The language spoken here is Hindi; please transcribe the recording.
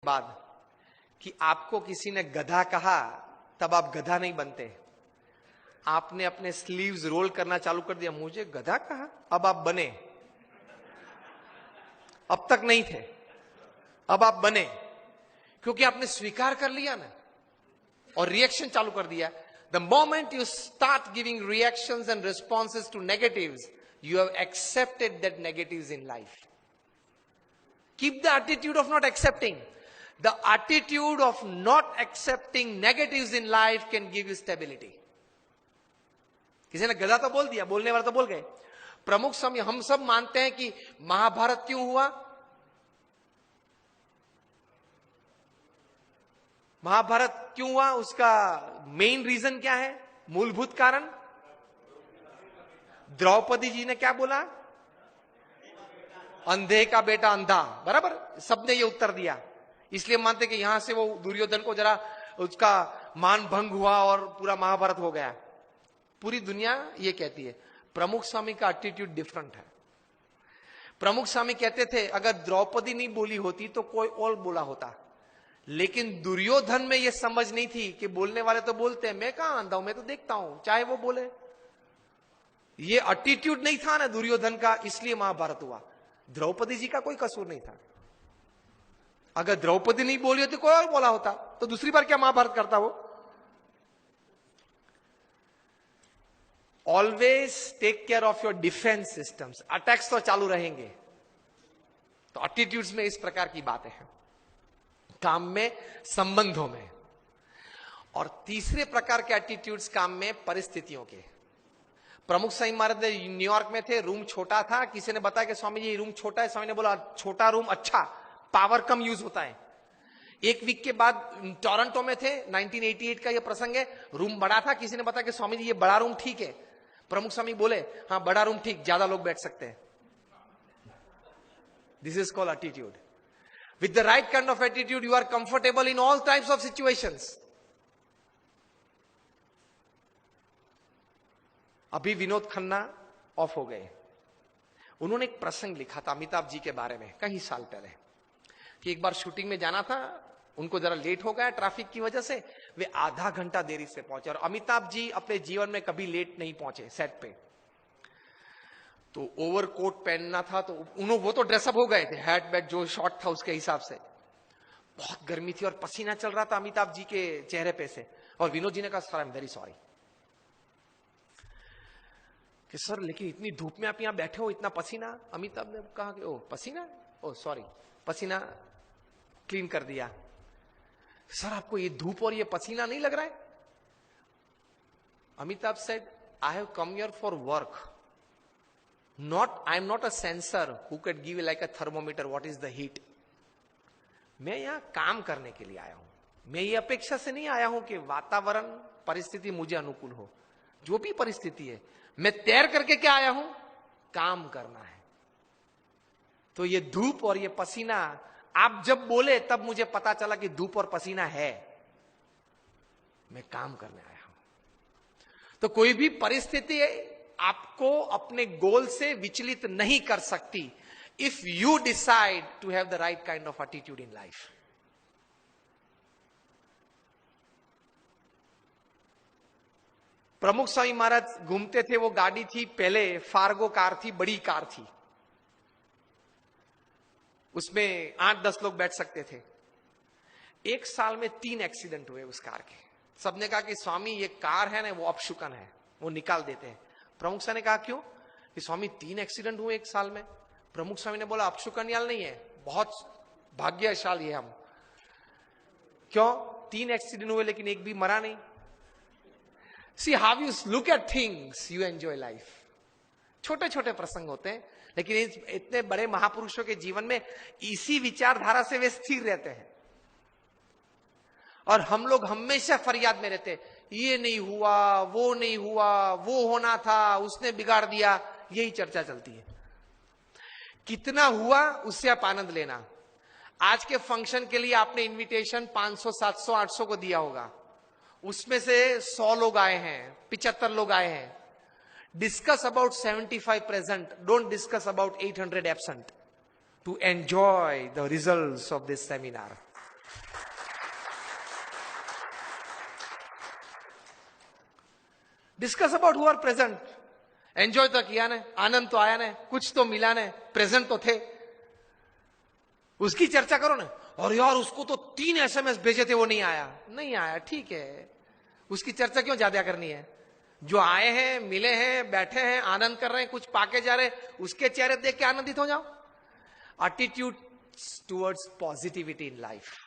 बाद कि आपको किसी ने गधा कहा तब आप गधा नहीं बनते। आपने अपने स्लीव्स रोल करना चालू कर दिया, मुझे गधा कहा, अब आप बने। अब तक नहीं थे, अब आप बने, क्योंकि आपने स्वीकार कर लिया ना और रिएक्शन चालू कर दिया। The moment you start giving reactions and responses to negatives, you have accepted that negatives in life. Keep the attitude of not accepting. The attitude of not accepting negatives in life can give you stability. किसी ने गधा तो बोल दिया, बोलने वाला तो बोल गए। प्रमुख समय हम सब मानते हैं कि महाभारत क्यों हुआ? महाभारत क्यों हुआ? उसका मेन रीजन क्या है? मूलभूत कारण द्रौपदी जी ने क्या बोला? अंधे का बेटा अंधा, बराबर सबने ये उत्तर दिया। इसलिए मानते कि यहां से वो दुर्योधन को जरा उसका मान भंग हुआ और पूरा महाभारत हो गया। पूरी दुनिया ये कहती है। प्रमुख स्वामी का एटीट्यूड डिफरेंट है। प्रमुख स्वामी कहते थे अगर द्रौपदी नहीं बोली होती तो कोई और बोला होता, लेकिन दुर्योधन में ये समझ नहीं थी कि बोलने वाले तो बोलते हैं, मैं कहां अंधा हूं, मैं तो देखता हूं, चाहे वो बोले। ये एटीट्यूड नहीं था ना दुर्योधन का, इसलिए महाभारत हुआ। द्रौपदी जी का कोई कसूर नहीं था। अगर द्रौपदी नहीं बोली होती कोई और बोला होता तो दूसरी बार क्या महाभारत करता वो? Always take care of your defence systems. Attacks तो चालू रहेंगे, तो एटीट्यूड्स में इस प्रकार की बातें हैं, काम में, संबंधों में। और तीसरे प्रकार के एटीट्यूड्स काम में, परिस्थितियों के। प्रमुख स्वामी महाराज न्यूयॉर्क में थे, रूम छोटा था। किसी ने बताया कि स्वामी जी रूम छोटा है। स्वामी ने बोला छोटा रूम अच्छा, पावर कम यूज होता है। एक वीक के बाद टोरंटो में थे, 1988 का ये प्रसंग है। रूम बड़ा था। किसी ने बताया कि स्वामी जी ये बड़ा रूम ठीक है। प्रमुख स्वामी बोले हाँ बड़ा रूम ठीक, ज्यादा लोग बैठ सकते हैं। This is called attitude. With the right kind of attitude you are comfortable in all types of situations. अभी विनोद खन्ना ऑफ हो गए। उन्होंने एक प्रसंग लिखा था अमिताभ जी के बारे में कई साल पहले, कि एक बार शूटिंग में जाना था, उनको जरा लेट हो गया ट्रैफिक की वजह से, वे आधा घंटा देरी से पहुंचे। और अमिताभ जी अपने जीवन में कभी लेट नहीं पहुंचे सेट पे। तो ओवरकोट पहनना था, तो वो तो ड्रेसअप हो गए थे, हैट बैट जो शॉर्ट था उसके हिसाब से। बहुत गर्मी थी और पसीना चल रहा था अमिताभ जी के चेहरे पे से। और विनोद जी ने कहा sir I am very sorry कि सर लेकिन इतनी धूप में आप यहां बैठे हो, इतना पसीना। अमिताभ ने कहा कि ओ पसीना, ओ सॉरी, पसीना क्लीन कर दिया। सर आपको ये धूप और ये पसीना नहीं लग रहा है? Amitabh said I have come here for work, not I am not a sensor who can give like a thermometer what is the heat. मैं यहां काम करने के लिए आया हूं। मैं ये अपेक्षा से नहीं आया हूं कि वातावरण परिस्थिति मुझे अनुकूल हो। जो भी परिस्थिति है, मैं तैर करके क्या आया हूं? काम करना है। तो ये धूप और ये पसीना आप जब बोले तब मुझे पता चला कि धूप और पसीना है, मैं काम करने आया हूं। तो कोई भी परिस्थिति आपको अपने गोल से विचलित नहीं कर सकती, if you decide to have the right kind of attitude in life. Pramukh Swami महाराज घूमते थे, वो गाड़ी थी पहले फार्गो कार थी, बड़ी कार थी, उसमें 8-10 लोग बैठ सकते थे। एक साल में 3 एक्सीडेंट हुए उस कार के। सबने कहा कि स्वामी ये कार है ना वो अपशुकन है, वो निकाल देते हैं। प्रमुख स्वामी ने कहा क्यों? कि स्वामी 3 एक्सीडेंट हुए एक साल में। प्रमुख स्वामी ने बोला अपशुकन याल नहीं है, बहुत भाग्यशाली है हम। क्यों? 3 एक्सीडेंट हुए लेकिन एक भी मरा नहीं। See how you look at things, you enjoy life. छोटे छोटे प्रसंग होते हैं, लेकिन इतने बड़े महापुरुषों के जीवन में इसी विचारधारा से वे स्थिर रहते हैं। और हम लोग हमेशा फरियाद में रहते हैं, ये नहीं हुआ, वो नहीं हुआ, वो होना था, उसने बिगाड़ दिया, यही चर्चा चलती है। कितना हुआ उससे आप आनंद लेना। आज के फंक्शन के लिए आपने इनविटेशन 500, 700, 800 को दिया होगा, उसमें से 100 लोग आए हैं, 75 लोग आए हैं। Discuss about 75 present, don't discuss about 800 absent to enjoy the results of this seminar. Discuss about who are present. Enjoy तो किया ने, आनंद तो आया ने, कुछ तो मिला ने, प्रेजेंट तो थे, उसकी चर्चा करो ना. और यार उसको तो 3 SMS भेजे थे, वो नहीं आया. नहीं आया, ठीक है, उसकी चर्चा क्यों ज्यादा करनी है? जो आए हैं, मिले हैं, बैठे हैं, आनंद कर रहे हैं, कुछ पाके जा रहे हैं, उसके चेहरे देख के आनंदित हो जाओ. Attitude towards positivity in life.